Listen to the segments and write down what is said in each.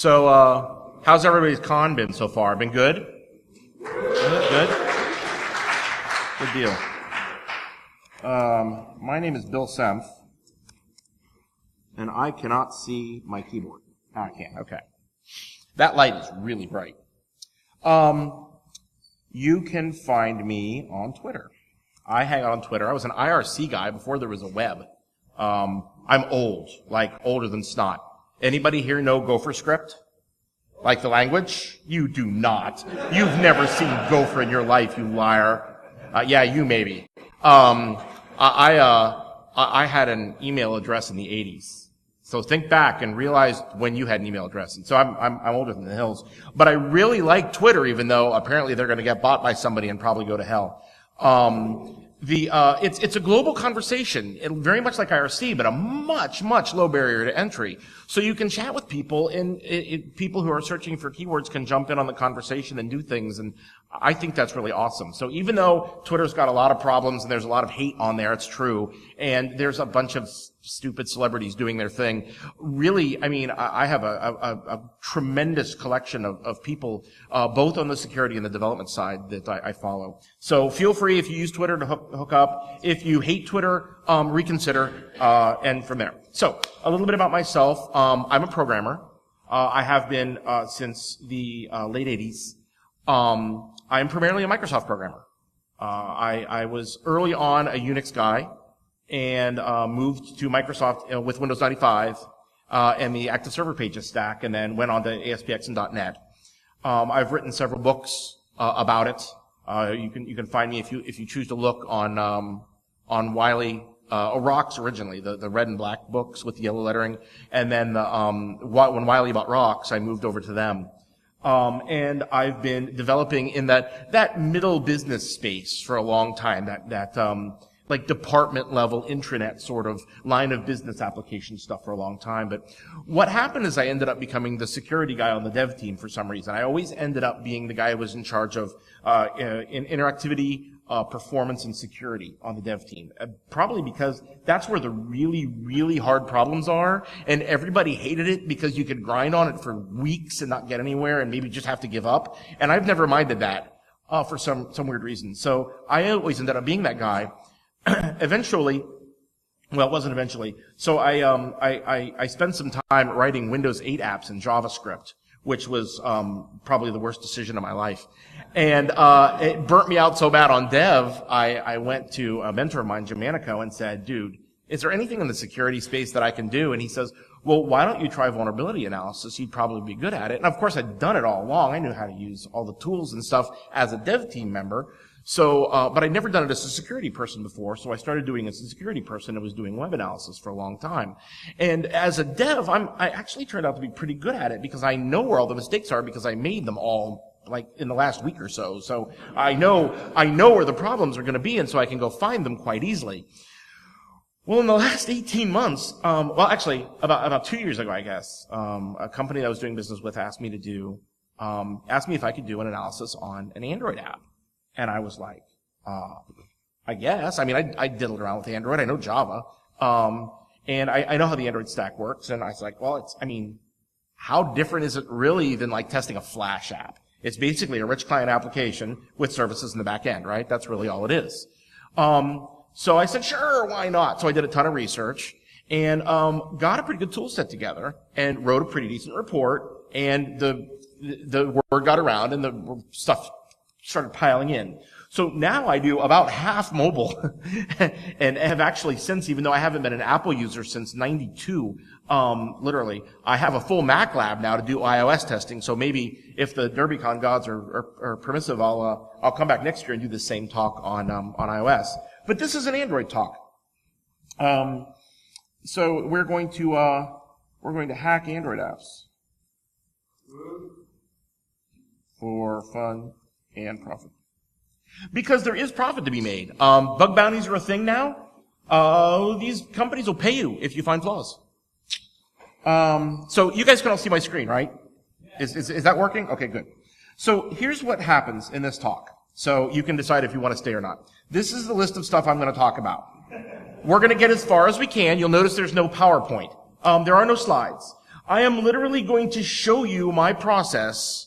So, how's everybody's con been so far? Been good? Good? Good deal. My name is Bill Sempf, and I cannot see my keyboard. Ah, I can, okay. That light is really bright. You can find me on Twitter. I hang out on Twitter. I was an IRC guy before there was a web. I'm old, like older than snot. Anybody here know Gopher script? Like the language? You do not. You've never seen Gopher in your life, you liar. Yeah, you maybe. I had an email address in the 80s. So think back and realize when you had an email address. And so I'm older than the hills. But I really like Twitter, even though apparently they're going to get bought by somebody and probably go to hell. It's a global conversation, very much like IRC, but a much low barrier to entry. So you can chat with people, and people who are searching for keywords can jump in on the conversation and do things, and I think that's really awesome. So even though Twitter's got a lot of problems and there's a lot of hate on there, it's true, and there's a bunch of stupid celebrities doing their thing. Really, I mean, I have a tremendous collection of people, both on the security and the development side that I follow. So feel free, if you use Twitter, to hook up. If you hate Twitter, reconsider, and from there. So, a little bit about myself. I'm a programmer. I have been, since the, late 80s. I'm primarily a Microsoft programmer. I was early on a Unix guy, and moved to Microsoft with Windows 95 and the Active Server Pages stack, and then went on to ASPX and .NET. I've written several books about it. You can find me if you choose to look on Wiley Rocks originally, the red and black books with the yellow lettering, and then when Wiley bought Rocks, I moved over to them. And I've been developing in that middle business space for a long time, like department level intranet sort of line of business application stuff for a long time. But what happened is I ended up becoming the security guy on the dev team for some reason. I always ended up being the guy who was in charge of in interactivity, performance, and security on the dev team. Probably because that's where the really hard problems are, and everybody hated it because you could grind on it for weeks and not get anywhere and maybe just have to give up. And I've never minded that for some weird reason. So I always ended up being that guy. Eventually, well, it wasn't eventually. So I spent some time writing Windows 8 apps in JavaScript, which was probably the worst decision of my life. And it burnt me out so bad on dev, I went to a mentor of mine, Jim Manico, and said, dude, is there anything in the security space that I can do? And he says, well, why don't you try vulnerability analysis? You'd probably be good at it. And of course, I'd done it all along. I knew how to use all the tools and stuff as a dev team member. So, but I'd never done it as a security person before, so I started doing it as a security person and was doing web analysis for a long time. And as a dev, I actually turned out to be pretty good at it because I know where all the mistakes are because I made them all like in the last week or so. So I know where the problems are going to be, and so I can go find them quite easily. Well, in the last 18 months, actually about 2 years ago, I guess, a company that I was doing business with asked me if I could do an analysis on an Android app. And I was like, I guess. I mean, I diddled around with Android. I know Java. And I know how the Android stack works. And I was like, well, how different is it really than like testing a Flash app? It's basically a rich client application with services in the back end, right? That's really all it is. So I said, sure, why not? So I did a ton of research and, got a pretty good tool set together and wrote a pretty decent report. And the word got around and the stuff started piling in. So now I do about half mobile and have actually since, even though I haven't been an Apple user since 92, literally, I have a full Mac lab now to do iOS testing. So maybe if the Derbycon gods are permissive, I'll come back next year and do the same talk on iOS. But this is an Android talk. So we're going to hack Android apps for fun and profit. Because there is profit to be made. Bug bounties are a thing now. These companies will pay you if you find flaws. So you guys can all see my screen, right? Is that working? Okay, good. So here's what happens in this talk. So you can decide if you want to stay or not. This is the list of stuff I'm going to talk about. We're going to get as far as we can. You'll notice there's no PowerPoint. There are no slides. I am literally going to show you my process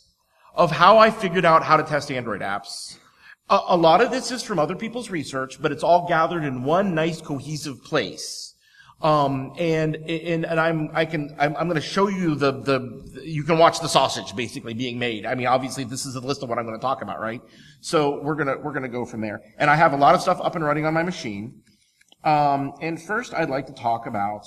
of how I figured out how to test Android apps. A lot of this is from other people's research, but it's all gathered in one nice cohesive place. I'm going to show you you can watch the sausage basically being made. I mean, obviously this is a list of what I'm going to talk about, right? So we're going to go from there. And I have a lot of stuff up and running on my machine. And first I'd like to talk about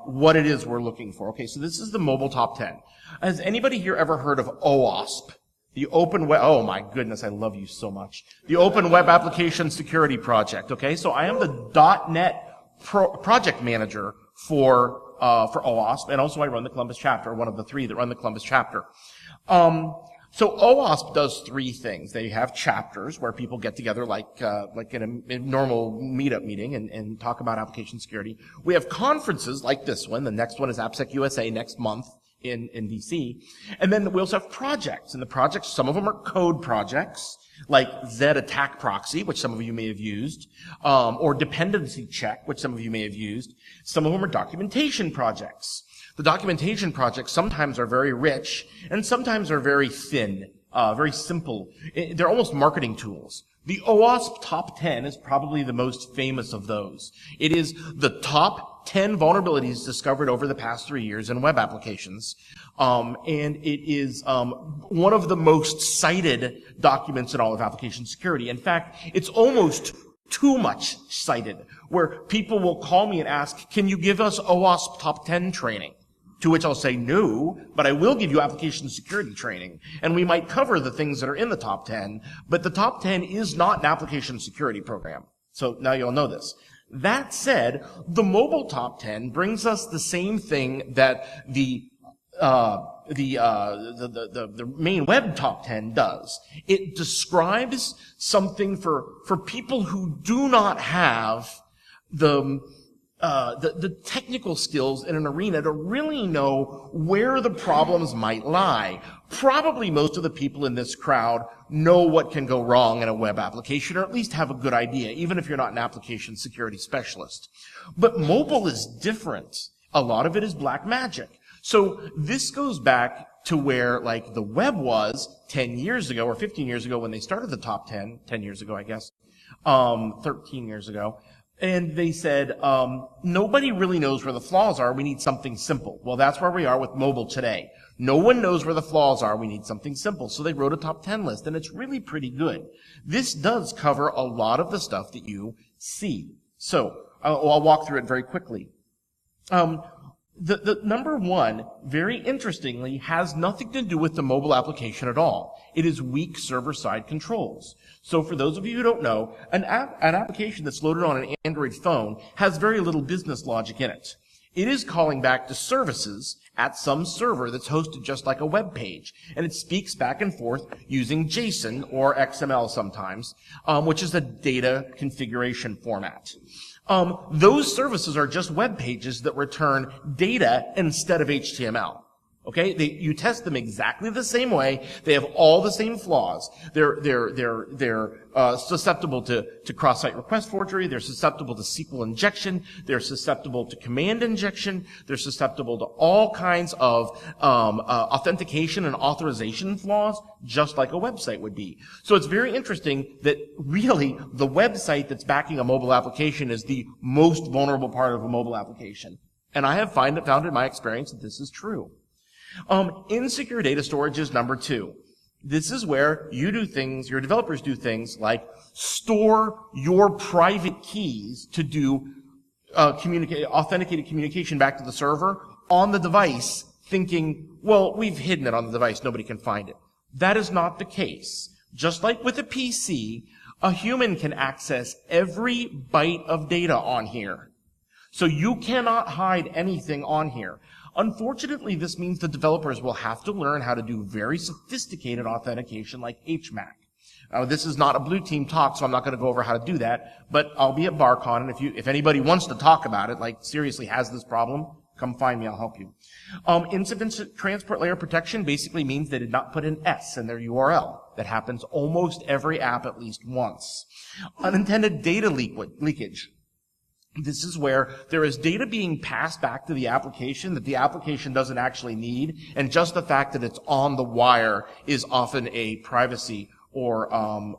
what it is we're looking for. Okay, so this is the mobile top 10. Has anybody here ever heard of OWASP? The Open Web, oh my goodness, I love you so much. The Open Web Application Security Project, okay? So I am the .NET project manager for OWASP, and also I run the Columbus chapter, one of the three that run the Columbus chapter. So OWASP does three things. They have chapters where people get together like in a normal meetup meeting and talk about application security. We have conferences like this one. The next one is AppSec USA next month in DC. And then we also have projects. And the projects, some of them are code projects, like Z Attack Proxy, which some of you may have used, or Dependency Check, which some of you may have used. Some of them are documentation projects. The documentation projects sometimes are very rich, and sometimes are very thin, very simple. They're almost marketing tools. The OWASP Top 10 is probably the most famous of those. It is the top 10 vulnerabilities discovered over the past 3 years in web applications. And it is one of the most cited documents in all of application security. In fact, it's almost too much cited, where people will call me and ask, can you give us OWASP Top 10 training? To which I'll say, no, but I will give you application security training. And we might cover the things that are in the top 10, but the top 10 is not an application security program. So now you'll know this. That said, the mobile top 10 brings us the same thing that the main web top 10 does. It describes something for people who do not have the technical skills in an arena to really know where the problems might lie. Probably most of the people in this crowd know what can go wrong in a web application, or at least have a good idea, even if you're not an application security specialist. But mobile is different. A lot of it is black magic. So this goes back to where, like, the web was 10 years ago, or 15 years ago when they started the top 10, 10 years ago, I guess, 13 years ago. And they said, nobody really knows where the flaws are. We need something simple. Well, that's where we are with mobile today. No one knows where the flaws are. We need something simple. So they wrote a top 10 list, and it's really pretty good. This does cover a lot of the stuff that you see. So I'll walk through it very quickly. The number one, very interestingly, has nothing to do with the mobile application at all. It is weak server-side controls. So for those of you who don't know, an application that's loaded on an Android phone has very little business logic in it. It is calling back to services at some server that's hosted just like a web page. And it speaks back and forth using JSON or XML sometimes, which is a data configuration format. Those services are just web pages that return data instead of HTML. Okay? You test them exactly the same way. They have all the same flaws. They're susceptible to cross-site request forgery. They're susceptible to SQL injection. They're susceptible to command injection. They're susceptible to all kinds of authentication and authorization flaws, just like a website would be. So it's very interesting that really the website that's backing a mobile application is the most vulnerable part of a mobile application. And I have found in my experience that this is true. Insecure data storage is number two. This is where you do things, your developers do things like store your private keys to do authenticated communication back to the server on the device, thinking, well, we've hidden it on the device, nobody can find it. That is not the case. Just like with a PC, a human can access every byte of data on here. So you cannot hide anything on here. Unfortunately, this means the developers will have to learn how to do very sophisticated authentication like HMAC. Now, this is not a blue team talk, so I'm not going to go over how to do that, but I'll be at BarCon, and if anybody wants to talk about it, like seriously has this problem, come find me, I'll help you. Insufficient transport layer protection basically means they did not put an S in their URL. That happens almost every app at least once. Unintended data leakage. This is where there is data being passed back to the application that the application doesn't actually need, and just the fact that it's on the wire is often a privacy or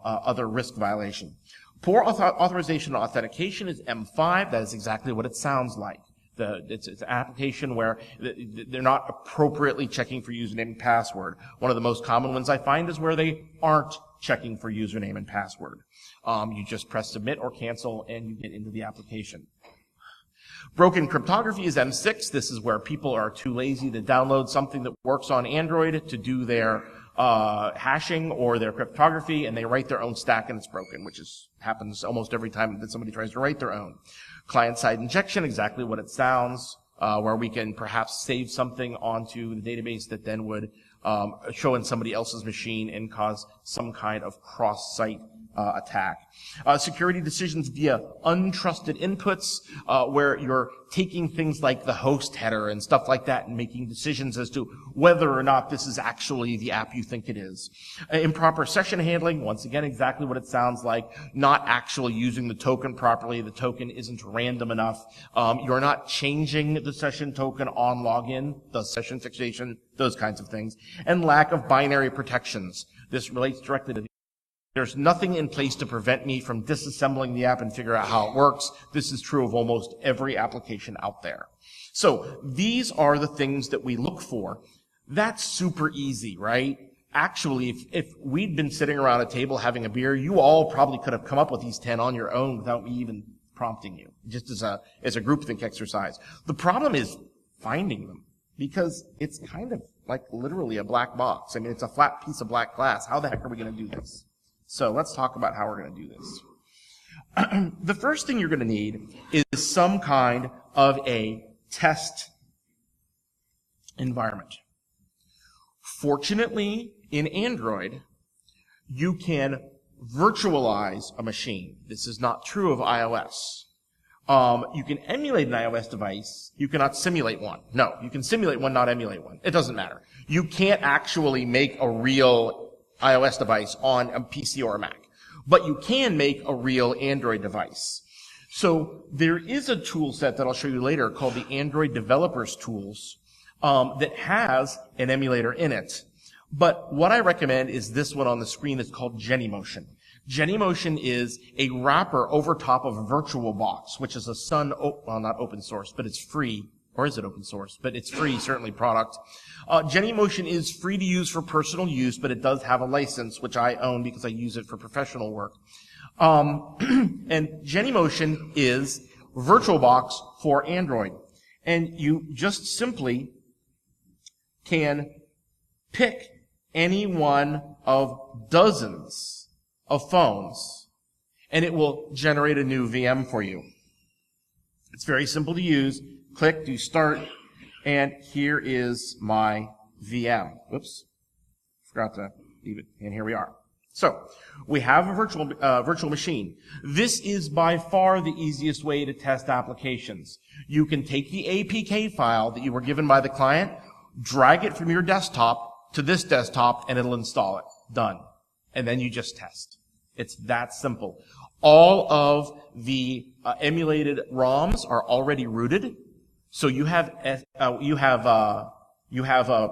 other risk violation. Poor authorization and authentication is M5. That is exactly what it sounds like. It's an application where they're not appropriately checking for username and password. One of the most common ones I find is where they aren't checking for username and password. You just press submit or cancel and you get into the application. Broken cryptography is M6. This is where people are too lazy to download something that works on Android to do their hashing or their cryptography, and they write their own stack and it's broken, which happens almost every time that somebody tries to write their own. Client-side injection, exactly what it sounds, where we can perhaps save something onto the database that then would show in somebody else's machine and cause some kind of cross-site attack. Security decisions via untrusted inputs, where you're taking things like the host header and stuff like that and making decisions as to whether or not this is actually the app you think it is. Improper session handling, once again, exactly what it sounds like, not actually using the token properly. The token isn't random enough. You're not changing the session token on login, the session fixation, those kinds of things. And lack of binary protections. This relates directly to there's nothing in place to prevent me from disassembling the app and figure out how it works. This is true of almost every application out there. So these are the things that we look for. That's super easy, right? Actually, if we'd been sitting around a table having a beer, you all probably could have come up with these 10 on your own without me even prompting you, just as a groupthink exercise. The problem is finding them, because it's kind of like literally a black box. I mean, it's a flat piece of black glass. How the heck are we going to do this? So let's talk about how we're going to do this. The first thing you're going to need is some kind of a test environment. Fortunately, in Android, you can virtualize a machine. This is not true of iOS. You can emulate an iOS device. You cannot simulate one. No, you can simulate one, not emulate one. It doesn't matter. You can't actually make a real iOS device on a PC or a Mac. But you can make a real Android device. So there is a tool set that I'll show you later called the Android Developers Tools that has an emulator in it. But what I recommend is this one on the screen that's called Genymotion. Genymotion is a wrapper over top of VirtualBox, which is a not open source, but it's free. Or is it open source? But it's free, certainly, product. Genymotion is free to use for personal use, but it does have a license, which I own because I use it for professional work. And Genymotion is VirtualBox for Android. And you just simply can pick any one of dozens of phones, and it will generate a new VM for you. It's very simple to use. Click, do start, and here is my VM. Whoops, forgot to leave it, and here we are. So, we have a virtual machine. This is by far the easiest way to test applications. You can take the APK file that you were given by the client, drag it from your desktop to this desktop, and it'll install it. Done. And then you just test. It's that simple. All of the emulated ROMs are already rooted. So you have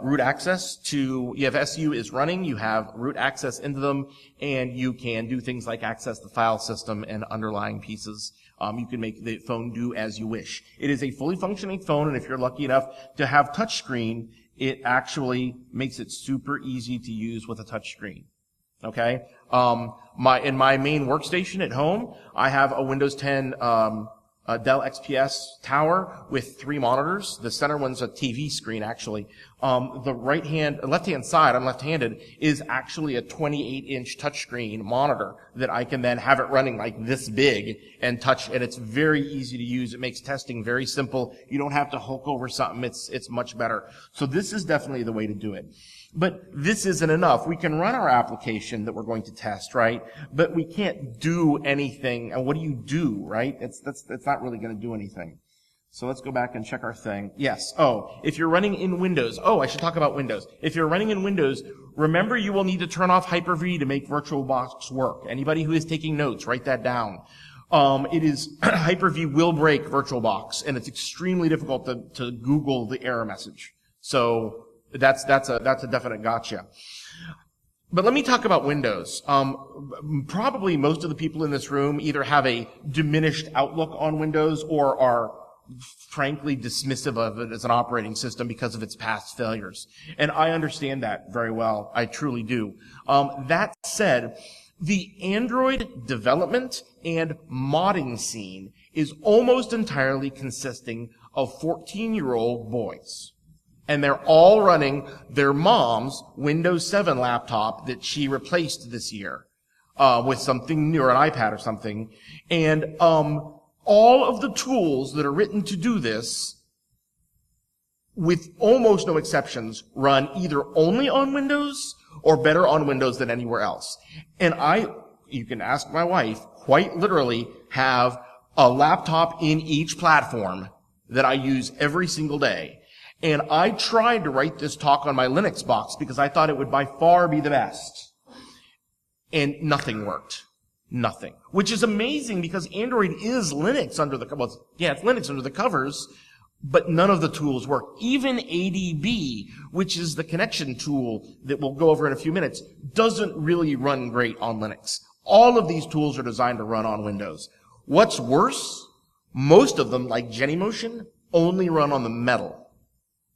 root access to, you have SU is running, you have root access into them, and you can do things like access the file system and underlying pieces. You can make the phone do as you wish. It is a fully functioning phone, and if you're lucky enough to have touchscreen, it actually makes it super easy to use with a touchscreen. Okay? In my main workstation at home, I have a Windows 10, Dell XPS tower with 3 monitors. The center one's a TV screen, actually. The left-hand side, I'm left-handed, is actually a 28-inch touchscreen monitor that I can then have it running like this big and touch, and it's very easy to use. It makes testing very simple. You don't have to hook over something. It's much better. So this is definitely the way to do it. But this isn't enough. We can run our application that we're going to test, right? But we can't do anything. And what do you do, right? It's not really going to do anything. So let's go back and check our thing. Yes. Oh, if you're running in Windows. Oh, I should talk about Windows. If you're running in Windows, remember you will need to turn off Hyper-V to make VirtualBox work. Anybody who is taking notes, write that down. It is Hyper-V will break VirtualBox, and it's extremely difficult to Google the error message. So that's a definite gotcha. But let me talk about Windows. Probably most of the people in this room either have a diminished outlook on Windows or are frankly dismissive of it as an operating system because of its past failures. And I understand that very well. I truly do. That said, the Android development and modding scene is almost entirely consisting of 14-year-old boys. And they're all running their mom's Windows 7 laptop that she replaced this year with something new, or an iPad or something. And all of the tools that are written to do this, with almost no exceptions, run either only on Windows or better on Windows than anywhere else. And you can ask my wife, quite literally have a laptop in each platform that I use every single day. And I tried to write this talk on my Linux box because I thought it would by far be the best. And nothing worked. Nothing. Which is amazing because Android is Linux under the, it's Linux under the covers, but none of the tools work. Even ADB, which is the connection tool that we'll go over in a few minutes, doesn't really run great on Linux. All of these tools are designed to run on Windows. What's worse, most of them, like Genymotion, only run on the metal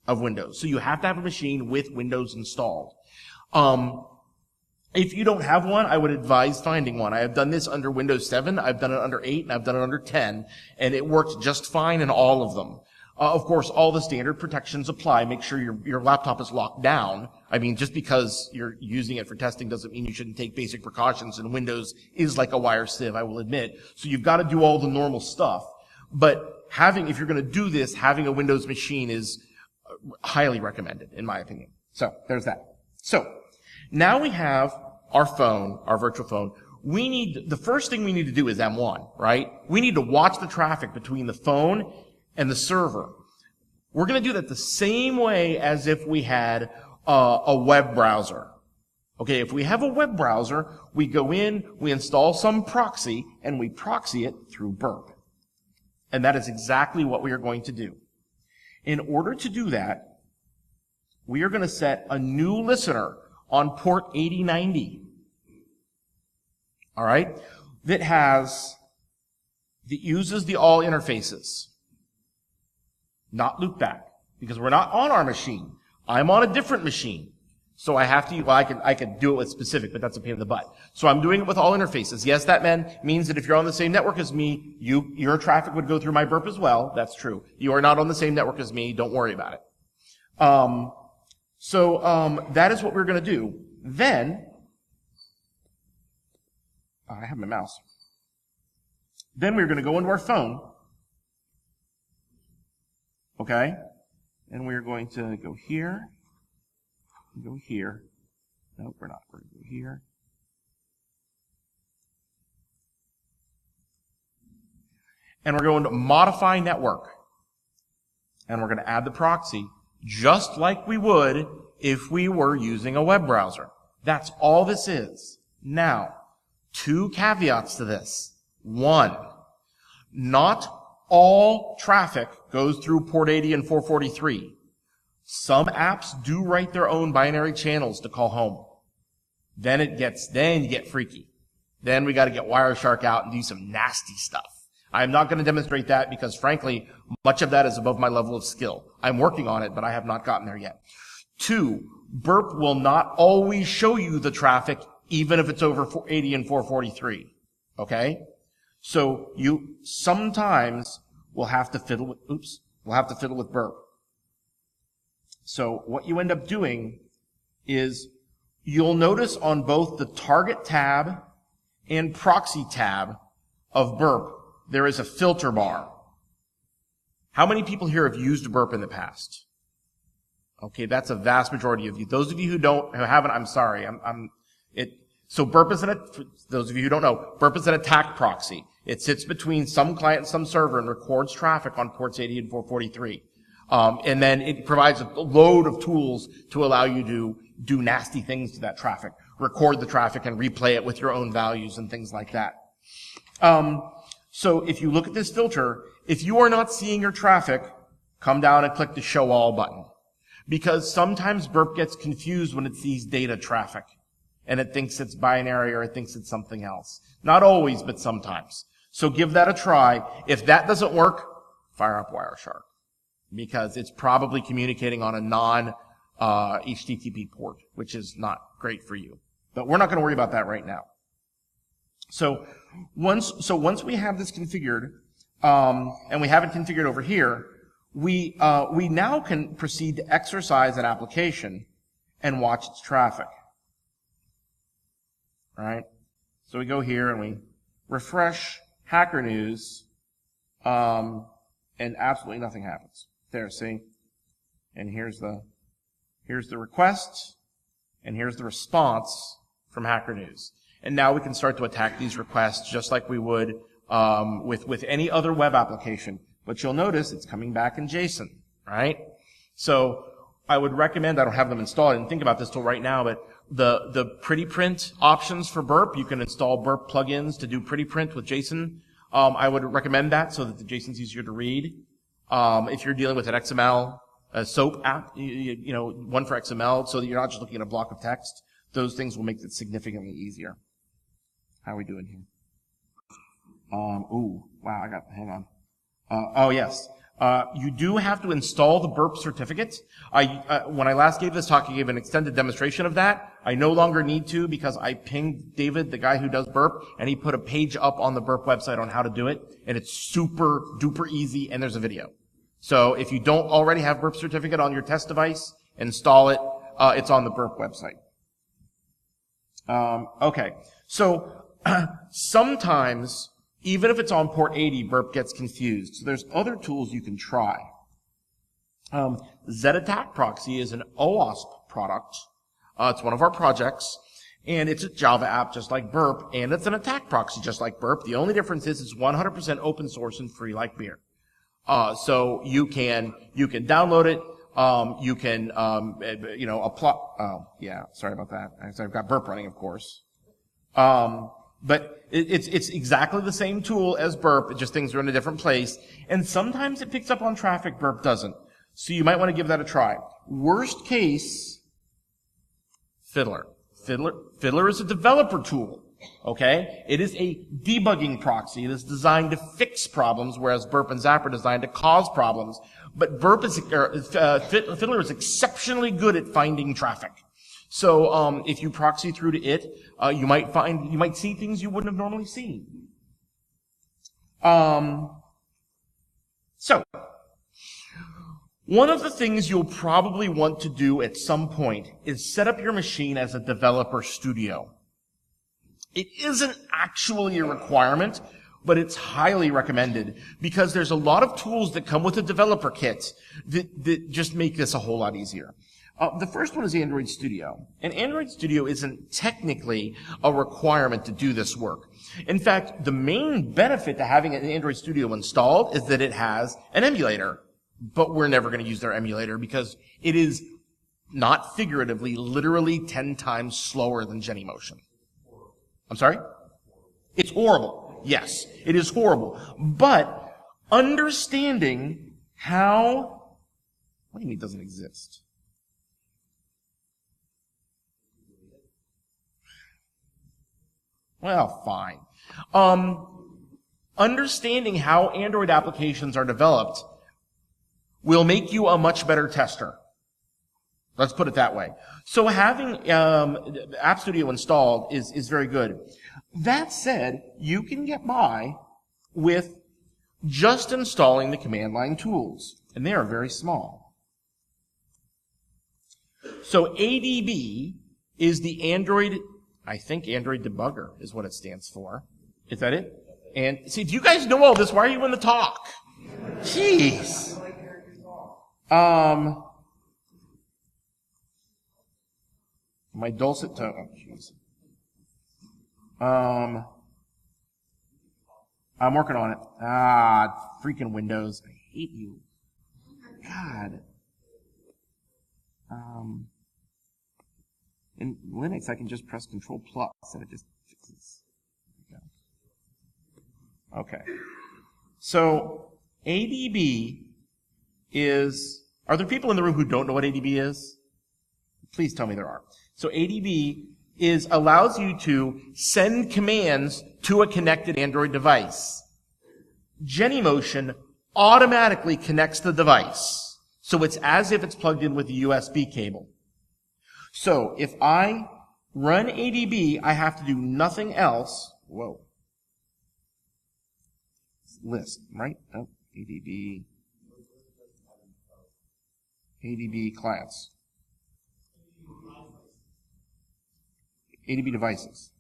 of Windows. So you have to have a machine with Windows installed. If you don't have one, I would advise finding one. I have done this under Windows 7, I've done it under 8, and I've done it under 10, and it worked just fine in all of them. Of course, all the standard protections apply. Make sure your laptop is locked down. I mean, just because you're using it for testing doesn't mean you shouldn't take basic precautions, and Windows is like a wire sieve, I will admit. So you've got to do all the normal stuff. But if you're going to do this, having a Windows machine is highly recommended, in my opinion. So, there's that. So, now we have our phone, our virtual phone. The first thing we need to do is M1, right? We need to watch the traffic between the phone and the server. We're going to do that the same way as if we had a web browser. Okay, if we have a web browser, we go in, we install some proxy, and we proxy it through Burp. And that is exactly what we are going to do. In order to do that, we are going to set a new listener on port 8090. All right? That uses the all interfaces. Not loopback. Because we're not on our machine. I'm on a different machine. So I have to, I could do it with specific, but that's a pain in the butt. So I'm doing it with all interfaces. Yes, that means that if you're on the same network as me, your traffic would go through my Burp as well. That's true. You are not on the same network as me. Don't worry about it. That is what we're going to do. Then, I have my mouse. Then we're going to go into our phone. Okay? And we're going to go here. Go here. No, we're not. We're going to go here. And we're going to modify network. And we're going to add the proxy just like we would if we were using a web browser. That's all this is. Now, 2 caveats to this. 1, not all traffic goes through port 80 and 443. Some apps do write their own binary channels to call home. Then you get freaky. Then we got to get Wireshark out and do some nasty stuff. I'm not going to demonstrate that because, frankly, much of that is above my level of skill. I'm working on it, but I have not gotten there yet. 2, Burp will not always show you the traffic, even if it's over 80 and 443. Okay? So you sometimes will have to fiddle with Burp. So what you end up doing is you'll notice on both the target tab and proxy tab of Burp, there is a filter bar. How many people here have used Burp in the past? Okay, that's a vast majority of you. Those of you who haven't, I'm sorry. So Burp is those of you who don't know, Burp is an attack proxy. It sits between some client and some server and records traffic on ports 80 and 443. And then it provides a load of tools to allow you to do nasty things to that traffic. Record the traffic and replay it with your own values and things like that. So if you look at this filter, if you are not seeing your traffic, come down and click the Show All button. Because sometimes burp gets confused when it sees data traffic, and it thinks it's binary or it thinks it's something else. Not always, but sometimes. So give that a try. If that doesn't work, fire up Wireshark, because it's probably communicating on a non-HTTP port, which is not great for you. But we're not going to worry about that right now. So once we have this configured, and we have it configured over here, we now can proceed to exercise an application and watch its traffic. All right. So we go here and we refresh Hacker News, and absolutely nothing happens. There, see? And here's the request, and here's the response from Hacker News. And now we can start to attack these requests just like we would with any other web application. But you'll notice it's coming back in JSON, right? So I would recommend, I don't have them installed, I didn't think about this till right now, but the pretty print options for burp, you can install burp plugins to do pretty print with JSON. I would recommend that so that the JSON's easier to read. If you're dealing with an XML, a SOAP app, you know, one for XML, so that you're not just looking at a block of text, those things will make it significantly easier. How are we doing here? Ooh, wow, hang on. Oh yes. You do have to install the burp certificate. When I last gave this talk, I gave an extended demonstration of that. I no longer need to because I pinged David, the guy who does burp, and he put a page up on the burp website on how to do it, and it's super duper easy, and there's a video. So if you don't already have burp certificate on your test device, install it. It's on the burp website. Okay. So sometimes, even if it's on port 80, burp gets confused. So there's other tools you can try. Z-Attack Proxy is an OWASP product. It's one of our projects, and it's a Java app just like burp, and it's an attack proxy just like burp. The only difference is it's 100% open source and free like beer. So you can download it. You can, apply. Oh, yeah. Sorry about that. I've got burp running, of course. But it's exactly the same tool as burp. It just things are in a different place. And sometimes it picks up on traffic, burp doesn't. So you might want to give that a try. Worst case, Fiddler. Fiddler is a developer tool. Okay? It is a debugging proxy that's designed to fix problems, whereas burp and zap are designed to cause problems. But Fiddler is exceptionally good at finding traffic. So if you proxy through to it, you might see things you wouldn't have normally seen. So one of the things you'll probably want to do at some point is set up your machine as a developer studio. It isn't actually a requirement, but it's highly recommended because there's a lot of tools that come with a developer kit that just make this a whole lot easier. The first one is Android Studio. And Android Studio isn't technically a requirement to do this work. In fact, the main benefit to having an Android Studio installed is that it has an emulator. But we're never going to use their emulator because it is not figuratively, literally 10 times slower than Genymotion. I'm sorry? It's horrible. Yes, it is horrible. But understanding how... What do you mean it doesn't exist? Well, fine. Understanding how Android applications are developed will make you a much better tester. Let's put it that way. So having App Studio installed is very good. That said, you can get by with just installing the command line tools, and they are very small. So ADB is the Android, I think Android Debugger is what it stands for. Is that it? And see, if you guys know all this, why are you in the talk? Jeez. My dulcet tone. Oh, jeez. I'm working on it. Freaking Windows. I hate you. God. In Linux, I can just press Control+ and it just fixes. Okay. So ADB is, are there people in the room who don't know what ADB is? Please tell me there are. So ADB allows you to send commands to a connected Android device. Genymotion automatically connects the device. So it's as if it's plugged in with a USB cable. So if I run ADB, I have to do nothing else. Whoa. List, right? Oh, ADB clients. ADB devices.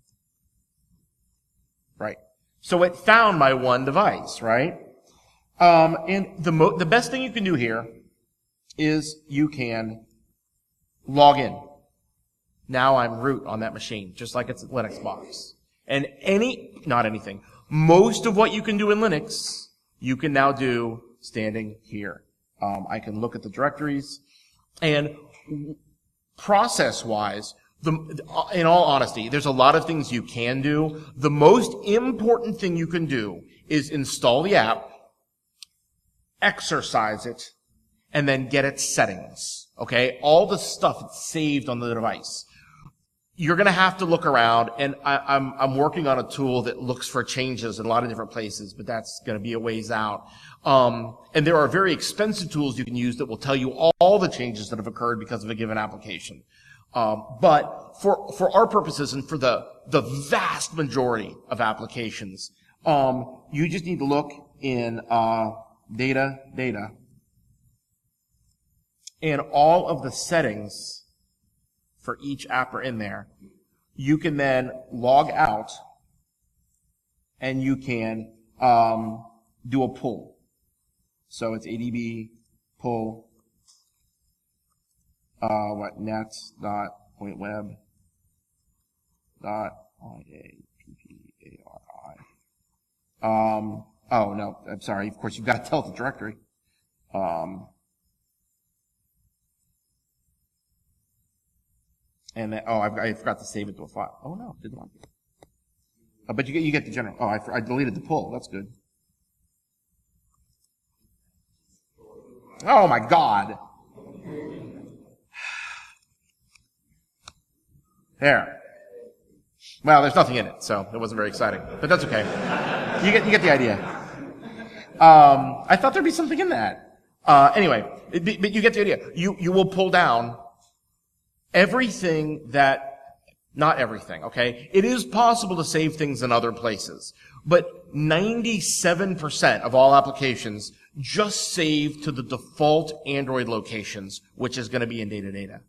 Right. So it found my one device, right? And the best thing you can do here is you can log in. Now I'm root on that machine, just like it's a Linux box. And most of what you can do in Linux, you can now do standing here. I can look at the directories, and process-wise, in all honesty, there's a lot of things you can do. The most important thing you can do is install the app, exercise it, and then get its settings. Okay? All the stuff that's saved on the device. You're going to have to look around, and I'm working on a tool that looks for changes in a lot of different places, but that's going to be a ways out. And there are very expensive tools you can use that will tell you all the changes that have occurred because of a given application. But for our purposes and for the vast majority of applications, you just need to look in data, and all of the settings for each app are in there. You can then log out, and you can do a pull. So it's ADB pull net.pointweb.iappari. Oh no, I'm sorry. Of course, you've got to tell it the directory. And then, I forgot to save it to a file. Oh no, didn't want to. But you get the general. Oh, I deleted the pull. That's good. Oh my God. There. Well, there's nothing in it, so it wasn't very exciting. But that's okay. You get the idea. I thought there'd be something in that. Anyway, but you get the idea. You will pull down everything not everything, okay? It is possible to save things in other places, but 97% of all applications just save to the default Android locations, which is going to be in data.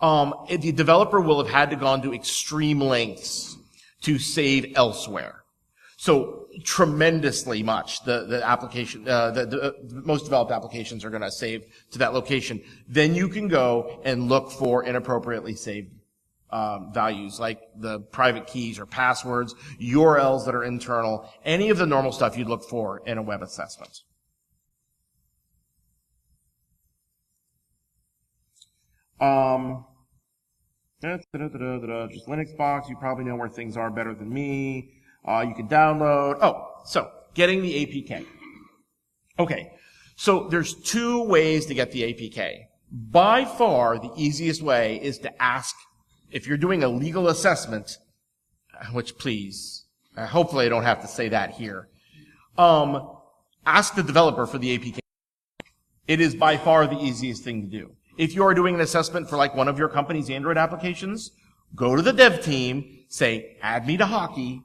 The developer will have had to gone to extreme lengths to save elsewhere. So tremendously much the application, the most developed applications are going to save to that location. Then you can go and look for inappropriately saved values like the private keys or passwords, URLs that are internal, any of the normal stuff you'd look for in a web assessment. Just Linux box, you probably know where things are better than me. You can download. So getting the APK. Okay, so there's two ways to get the APK. By far, the easiest way is to ask, if you're doing a legal assessment, which please, hopefully I don't have to say that here, ask the developer for the APK. It is by far the easiest thing to do. If you are doing an assessment for like one of your company's Android applications, go to the dev team, say, add me to hockey,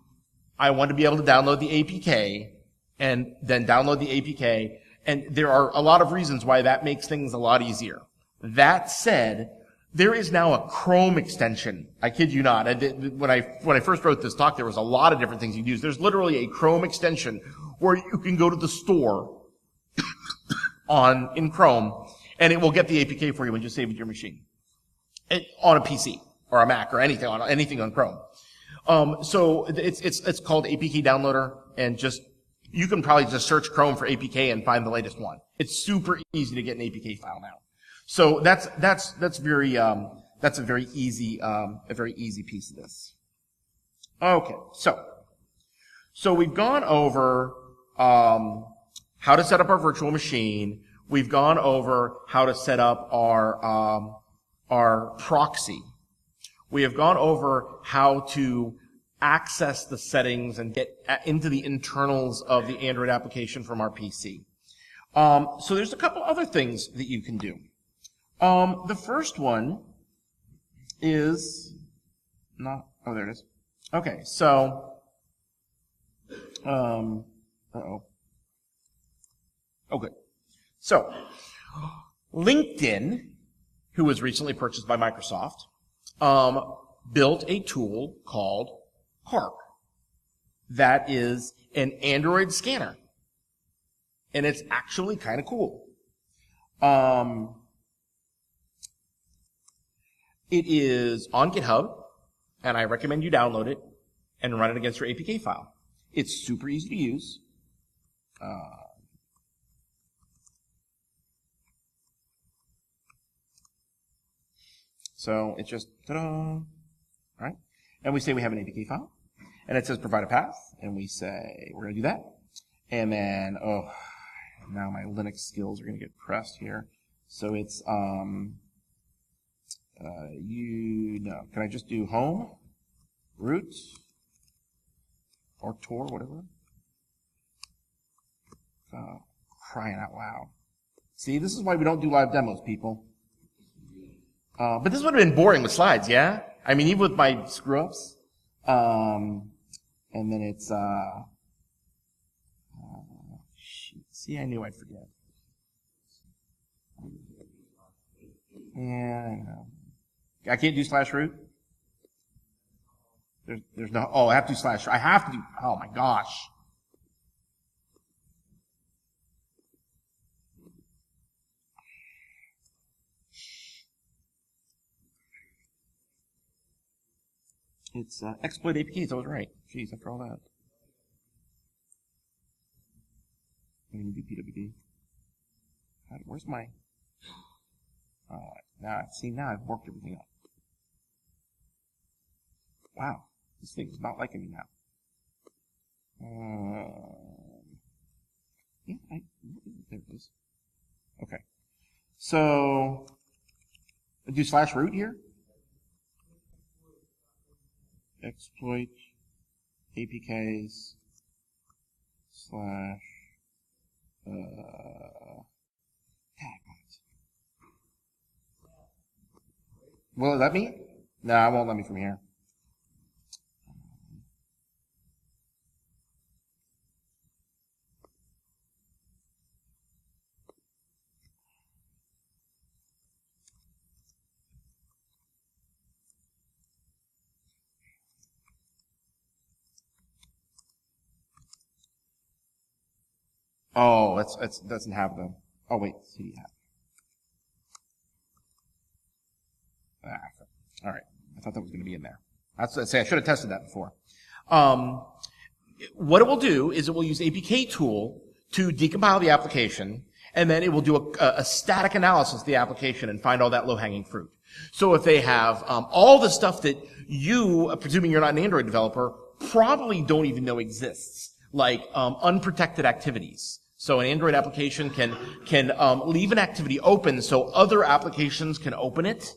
I want to be able to download the APK, and then download the APK, and there are a lot of reasons why that makes things a lot easier. That said, there is now a Chrome extension. I kid you not. When I first wrote this talk, there was a lot of different things you could use. There's literally a Chrome extension where you can go to the store in Chrome, and it will get the APK for you and just save it to your machine. On a PC or a Mac or anything on Chrome. So it's called APK Downloader, and you can probably just search Chrome for APK and find the latest one. It's super easy to get an APK file now. So that's a very easy piece of this. Okay, so we've gone over how to set up our virtual machine. We've gone over how to set up our proxy. We have gone over how to access the settings and get into the internals of the Android application from our PC. So there's a couple other things that you can do. The first one is not, oh, there it is. Okay, so, uh-oh. Oh, good. So, LinkedIn, who was recently purchased by Microsoft, built a tool called Hark. That is an Android scanner. And it's actually kind of cool. It is on GitHub, and I recommend you download it and run it against your APK file. It's super easy to use. So it's just, ta-da, right? And we say we have an APK file, and it says provide a path, and we say we're going to do that. And then, oh, now my Linux skills are going to get pressed here. So it's, can I just do home, root, or tor, whatever? Oh, crying out loud. See, this is why we don't do live demos, people. But this would have been boring with slides, yeah? I mean, even with my screw-ups. And then it's, see, I knew I'd forget. Yeah, I know. I can't do /root? There's no, oh, I have to do I have to do, oh my gosh. It's, exploit APKs, I was right. Jeez, after all that. I'm going to do PWD. Where's my, now I've worked everything up. Wow, this thing is not liking me now. Yeah, there it is. Okay. So, do /root here. Exploit APKs / will it let me? No, it won't let me from here. Oh, it doesn't have the, oh wait, CD app. All right. I thought that was going to be in there. I should have tested that before. What it will do is it will use APK tool to decompile the application, and then it will do a static analysis of the application and find all that low-hanging fruit. So if they have all the stuff that you, presuming you're not an Android developer, probably don't even know exists, like unprotected activities. So an Android application can leave an activity open so other applications can open it.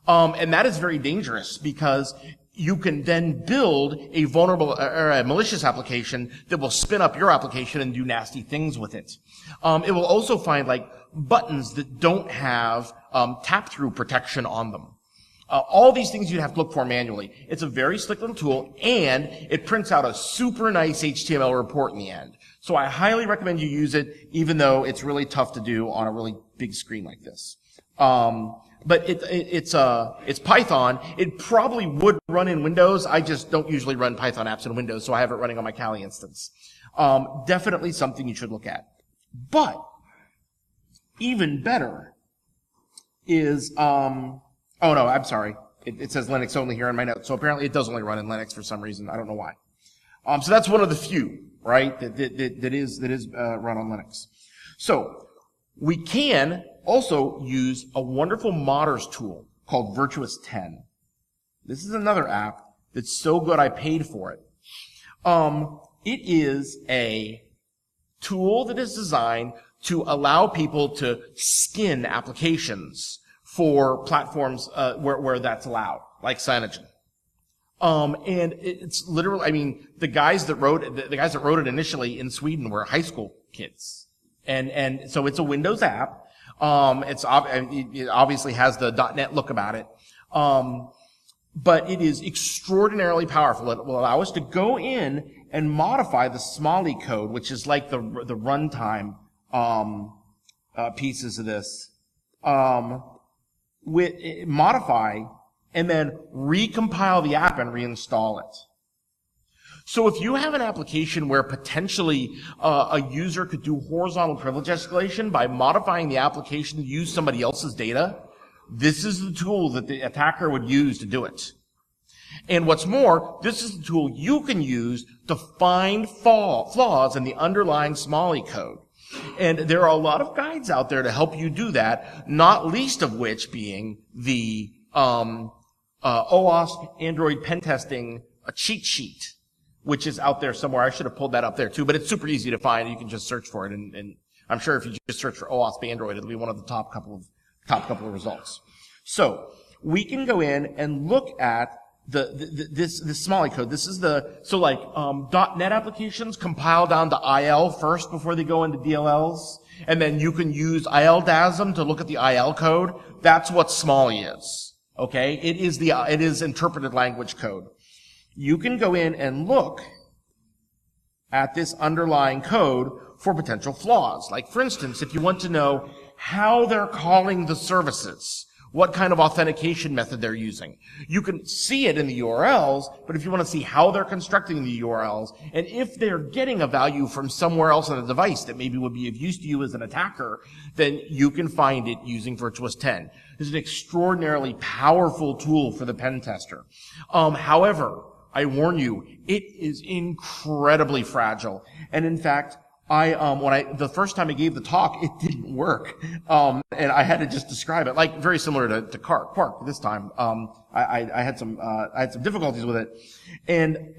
And that is very dangerous because you can then build a vulnerable or a malicious application that will spin up your application and do nasty things with it. It will also find like buttons that don't have tap-through protection on them. All these things you'd have to look for manually. It's a very slick little tool, and it prints out a super nice HTML report in the end. So I highly recommend you use it, even though it's really tough to do on a really big screen like this. But it's Python. It probably would run in Windows. I just don't usually run Python apps in Windows, so I have it running on my Kali instance. Definitely something you should look at. But even better is oh no, I'm sorry. It says Linux only here in my notes. So apparently it does only run in Linux for some reason. I don't know why. So that's one of the few, right? That is run on Linux. So we can also use a wonderful modders tool called Virtuous 10. This is another app that's so good I paid for it. It is a tool that is designed to allow people to skin applications for platforms where that's allowed, like Cyanogen. And it's literally, I mean, the guys that wrote it initially in Sweden were high school kids. And so it's a Windows app. It obviously has the .NET look about it. But it is extraordinarily powerful. It will allow us to go in and modify the Smalley code, which is like the runtime, pieces of this, modify and then recompile the app and reinstall it. So if you have an application where potentially a user could do horizontal privilege escalation by modifying the application to use somebody else's data, this is the tool that the attacker would use to do it. And what's more, this is the tool you can use to find flaws in the underlying Smalley code. And there are a lot of guides out there to help you do that, not least of which being the OWASP Android pen testing cheat sheet, which is out there somewhere. I should have pulled that up there too, but it's super easy to find. You can just search for it, and I'm sure if you just search for OWASP Android, it'll be one of the top couple of results. So we can go in and look at this Smalley code. This is .NET applications compile down to IL first before they go into DLLs, and then you can use ILDASM to look at the IL code. That's what Smalley is. Okay? It is interpreted language code. You can go in and look at this underlying code for potential flaws. Like, for instance, if you want to know how they're calling the services, what kind of authentication method they're using. You can see it in the URLs, but if you want to see how they're constructing the URLs, and if they're getting a value from somewhere else on the device that maybe would be of use to you as an attacker, then you can find it using Virtuous 10. It's an extraordinarily powerful tool for the pen tester. However, I warn you, it is incredibly fragile. And in fact, the first time I gave the talk, it didn't work. And I had to just describe it, like very similar to Quark this time. I had some difficulties with it. And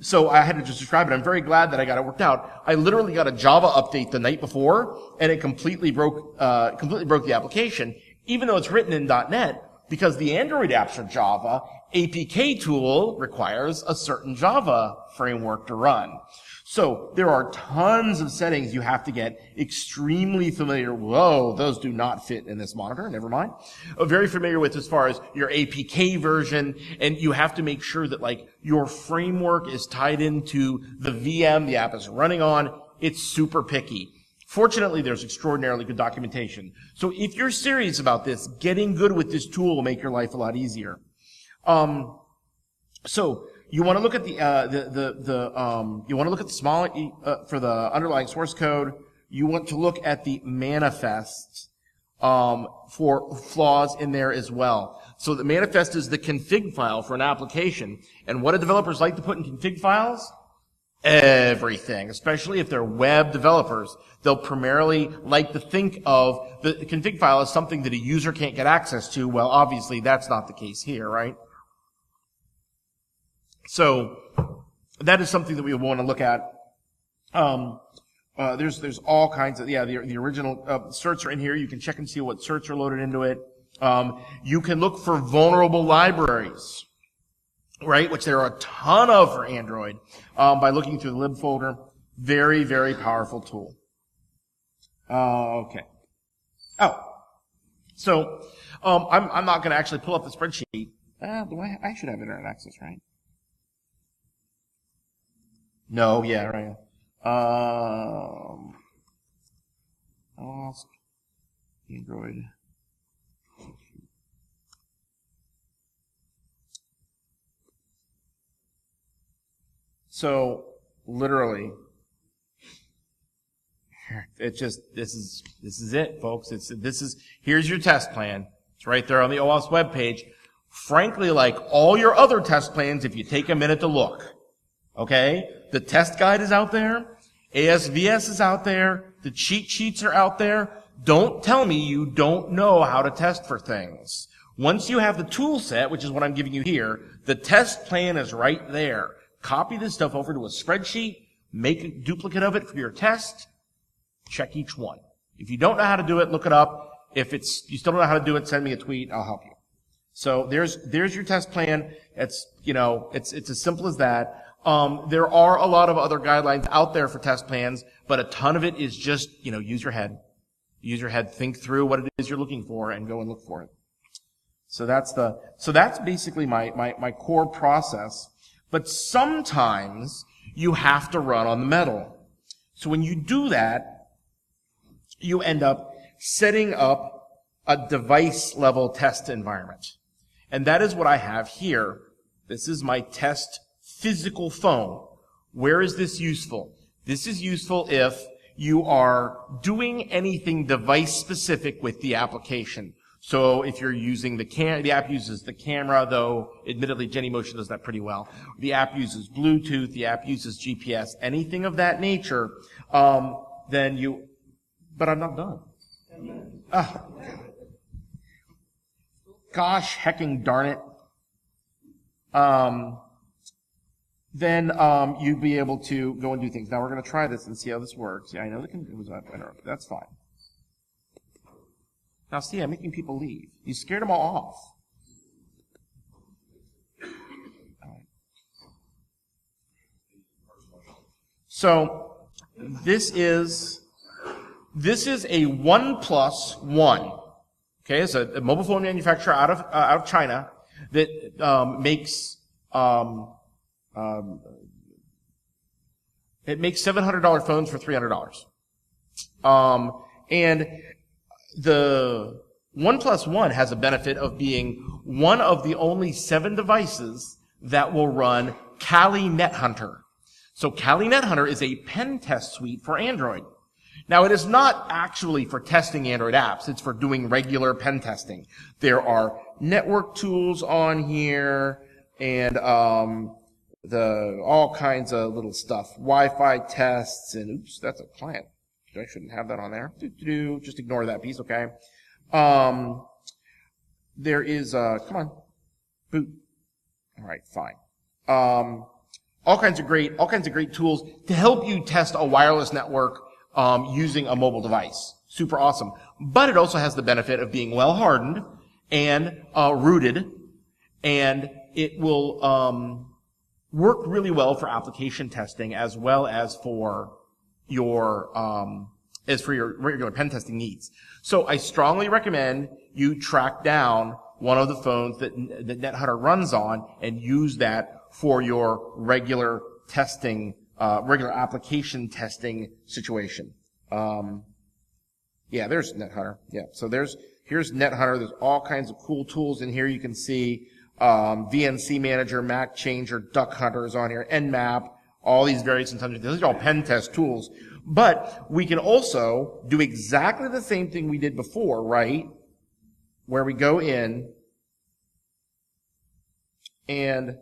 so I had to just describe it. I'm very glad that I got it worked out. I literally got a Java update the night before, and it completely broke the application, even though it's written in .NET, because the Android apps are Java. APK tool requires a certain Java framework to run. So there are tons of settings you have to get extremely familiar. Whoa, those do not fit in this monitor. Never mind. Very familiar with as far as your APK version, and you have to make sure that like your framework is tied into the VM the app is running on. It's super picky. Fortunately, there's extraordinarily good documentation. So if you're serious about this, getting good with this tool will make your life a lot easier. So you want to look at the Smalley for the underlying source code. You want to look at the manifest for flaws in there as well. So the manifest is the config file for an application. And what do developers like to put in config files? Everything, especially if they're web developers. They'll primarily like to think of the config file as something that a user can't get access to. Well, obviously that's not the case here, right? So that is something that we want to look at. There's all kinds of, the original certs are in here. You can check and see what certs are loaded into it. You can look for vulnerable libraries, right, which there are a ton of for Android, by looking through the lib folder. Very, very powerful tool. Okay. So, I'm not going to actually pull up the spreadsheet. I should have internet access, right? No, yeah, right. OWASP, Android. So, literally, this is it, folks. Here's your test plan. It's right there on the OWASP webpage. Frankly, like all your other test plans, if you take a minute to look. Okay? The test guide is out there. ASVS is out there. The cheat sheets are out there. Don't tell me you don't know how to test for things. Once you have the tool set, which is what I'm giving you here, the test plan is right there. Copy this stuff over to a spreadsheet, make a duplicate of it for your test, Check each one. If you don't know how to do it, look it up. If you still don't know how to do it, send me a tweet. I'll help you. So there's your test plan. It's as simple as that. There are a lot of other guidelines out there for test plans, but a ton of it is just, use your head. Use your head, think through what it is you're looking for, and go and look for it. So that's basically my core process. But sometimes you have to run on the metal. So when you do that, you end up setting up a device level test environment. And that is what I have here. This is my test physical phone. Where is this useful? This is useful if you are doing anything device specific with the application. So if you're using the app uses the camera, though admittedly Genymotion does that pretty well. The app uses Bluetooth, the app uses GPS, anything of that nature, but I'm not done. Gosh, hecking darn it. Then you'd be able to go and do things. Now we're going to try this and see how this works. Yeah, I know that's fine. Now see, I'm making people leave. You scared them all off. All right. So this is a 1+1. Okay, it's a mobile phone manufacturer out of China that makes $700 phones for $300. And the 1+1 has a benefit of being one of the only 7 devices that will run Kali NetHunter. So Kali NetHunter is a pen test suite for Android. Now, it is not actually for testing Android apps. It's for doing regular pen testing. There are network tools on here and all kinds of little stuff. Wi-Fi tests and oops, that's a client. I shouldn't have that on there. Just ignore that piece, okay? There is come on, boot. All right, fine. All kinds of great tools to help you test a wireless network using a mobile device. Super awesome. But it also has the benefit of being well hardened and rooted, and it will work really well for application testing as well as for your regular pen testing needs. So I strongly recommend you track down one of the phones that NetHunter runs on and use that for your regular testing, regular application testing situation. Yeah, there's NetHunter. Yeah, so here's NetHunter. There's all kinds of cool tools in here. You can see VNC Manager, Mac Changer, Duck Hunter is on here, Nmap, all these various intelligence. These are all pen test tools. But we can also do exactly the same thing we did before, right? Where we go in and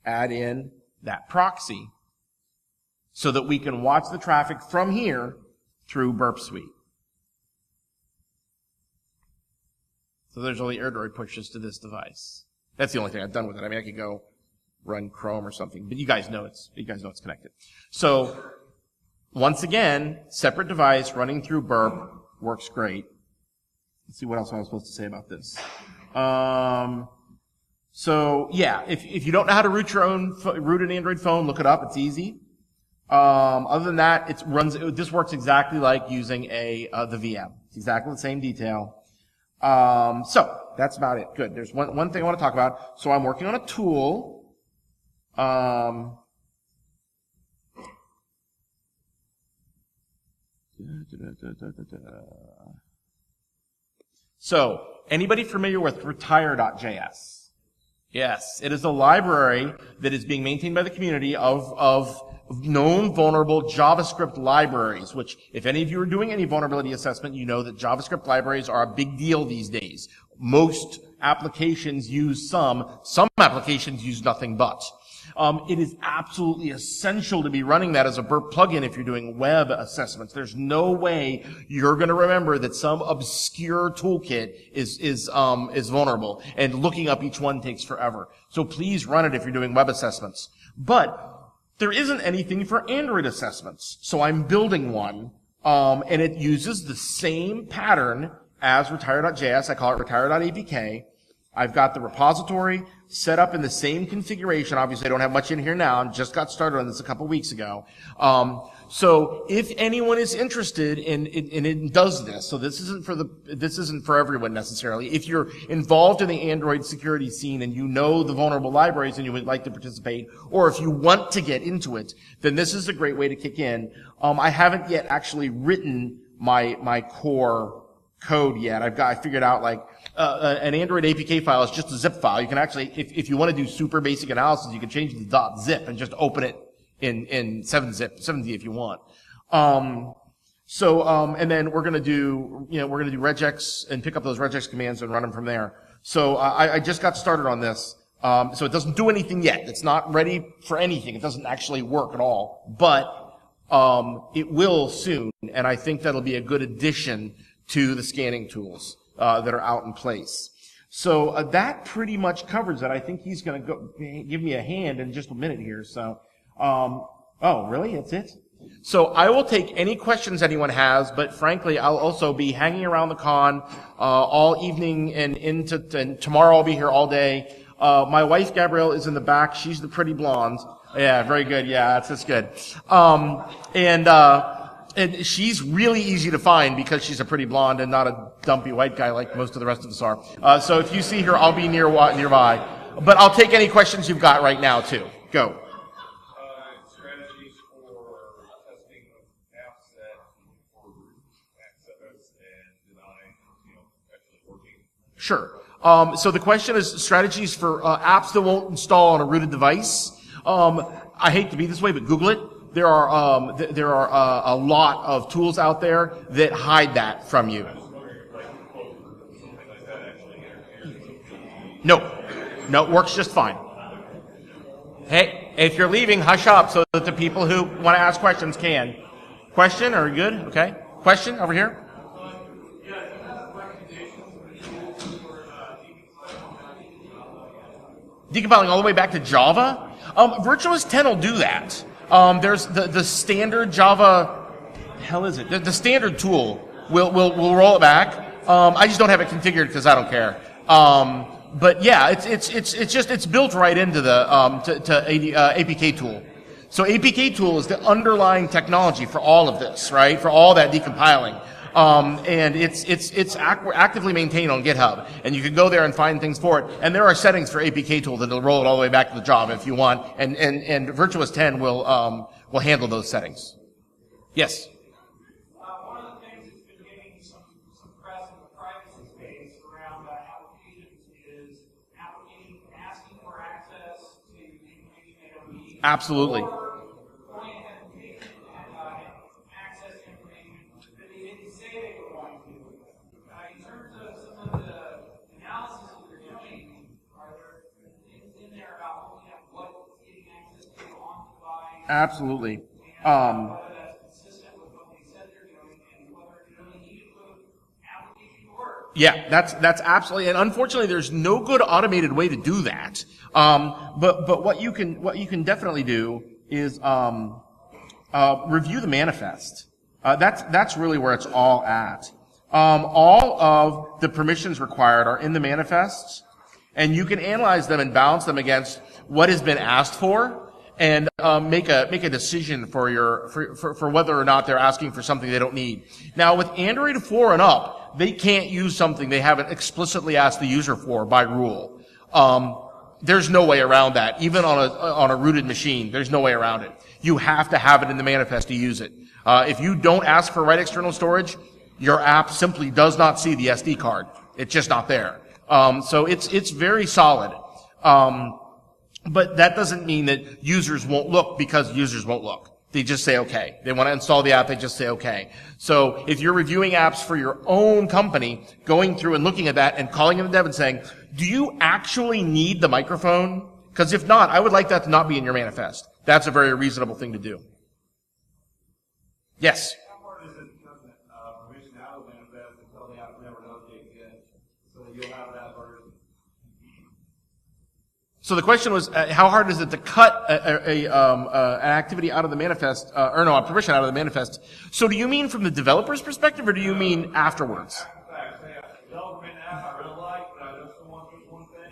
add in that proxy so that we can watch the traffic from here through Burp Suite. So there's only AirDroid pushes to this device. That's the only thing I've done with it. I mean, I could go run Chrome or something, but you guys know it's connected. So once again, separate device running through Burp works great. Let's see what else I was supposed to say about this. So yeah, if you don't know how to root root an Android phone, look it up. It's easy. Other than that, this works exactly like using the VM. It's exactly the same detail. So that's about it. Good. There's one thing I want to talk about. So I'm working on a tool. So anybody familiar with retire.js? Yes, it is a library that is being maintained by the community of known vulnerable JavaScript libraries, which if any of you are doing any vulnerability assessment, you know that JavaScript libraries are a big deal these days. Most applications use some applications use nothing but. It is absolutely essential to be running that as a Burp plugin if you're doing web assessments. There's no way you're going to remember that some obscure toolkit is vulnerable, and looking up each one takes forever. So please run it if you're doing web assessments. But there isn't anything for Android assessments, so I'm building one And it uses the same pattern as retire.js. I call it retire.apk. I've got the repository set up in the same configuration. Obviously, I don't have much in here now. I just got started on this a couple weeks ago. So if anyone is interested in it does this, so this isn't for everyone necessarily. If you're involved in the Android security scene and you know the vulnerable libraries and you would like to participate, or if you want to get into it, then this is a great way to kick in. I haven't yet actually written my core code yet. I figured out like an Android APK file is just a zip file. You can actually, if you want to do super basic analysis, you can change the .zip and just open it in 7D if you want. And then we're gonna do regex and pick up those regex commands and run them from there. So I just got started on this. So it doesn't do anything yet. It's not ready for anything. It doesn't actually work at all. But it will soon, and I think that'll be a good addition to the scanning tools that are out in place. So that pretty much covers it. I think he's going to go give me a hand in just a minute here. So, oh, really? That's it? So I will take any questions anyone has, but frankly, I'll also be hanging around the con all evening and tomorrow I'll be here all day. My wife Gabrielle is in the back. She's the pretty blonde. Yeah, very good. Yeah, that's good. And she's really easy to find because she's a pretty blonde and not a dumpy white guy like most of the rest of us are. So if you see her, I'll be nearby. But I'll take any questions you've got right now too. Go. Strategies for testing of apps that for access and denying, actually working. Sure. So the question is strategies for apps that won't install on a rooted device. I hate to be this way, but Google it. There are a lot of tools out there that hide that from you. No, it works just fine. Hey, if you're leaving, hush up so that the people who want to ask questions can. Question? Are you good? Okay. Question over here. Decompiling all the way back to Java? Virtuous 10 will do that. There's the standard Java, hell is it? The standard tool will roll it back. I just don't have it configured because I don't care. But yeah, it's built right into the APK tool. So APK tool is the underlying technology for all of this, right? For all that decompiling. And it's actively maintained on GitHub, and you can go there and find things for it. And there are settings for APK tool that'll roll it all the way back to the Java if you want. And Virtuous 10 will handle those settings. Yes. One of the things that's been getting some press in the privacy space around applications is applications asking for access to information they don't need. Absolutely. Absolutely. Yeah, that's absolutely, and unfortunately, there's no good automated way to do that. But what you can definitely do is review the manifest. That's really where it's all at. All of the permissions required are in the manifest, and you can analyze them and balance them against what has been asked for. And make a decision for whether or not they're asking for something they don't need. Now, with Android 4 and up, they can't use something they haven't explicitly asked the user for by rule. There's no way around that. Even on a rooted machine, there's no way around it. You have to have it in the manifest to use it. If you don't ask for write external storage, your app simply does not see the SD card. It's just not there. So it's very solid. But that doesn't mean that users won't look because users won't look. They just say okay. They want to install the app, they just say okay. So if you're reviewing apps for your own company, going through and looking at that and calling in the dev and saying, do you actually need the microphone? Because if not, I would like that to not be in your manifest. That's a very reasonable thing to do. Yes? How hard is it to permission out of the manifest until the app never knows they exist, so that you'll have that version? So the question was, how hard is it to cut an activity out of the manifest, a permission out of the manifest? So do you mean from the developer's perspective, or do you mean afterwards?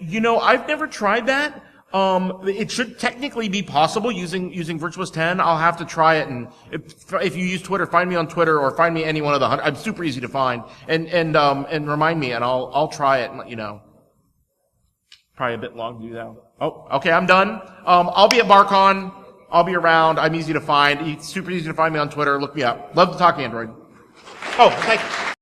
You know, I've never tried that. It should technically be possible using Virtuous 10. I'll have to try it, and if you use Twitter, find me on Twitter or find me any one of the 100. I'm super easy to find, and remind me, and I'll try it and let you know. Probably a bit long to do that. Oh, okay, I'm done. I'll be at BarCon. I'll be around. I'm easy to find. It's super easy to find me on Twitter. Look me up. Love to talk Android. Oh, thank you.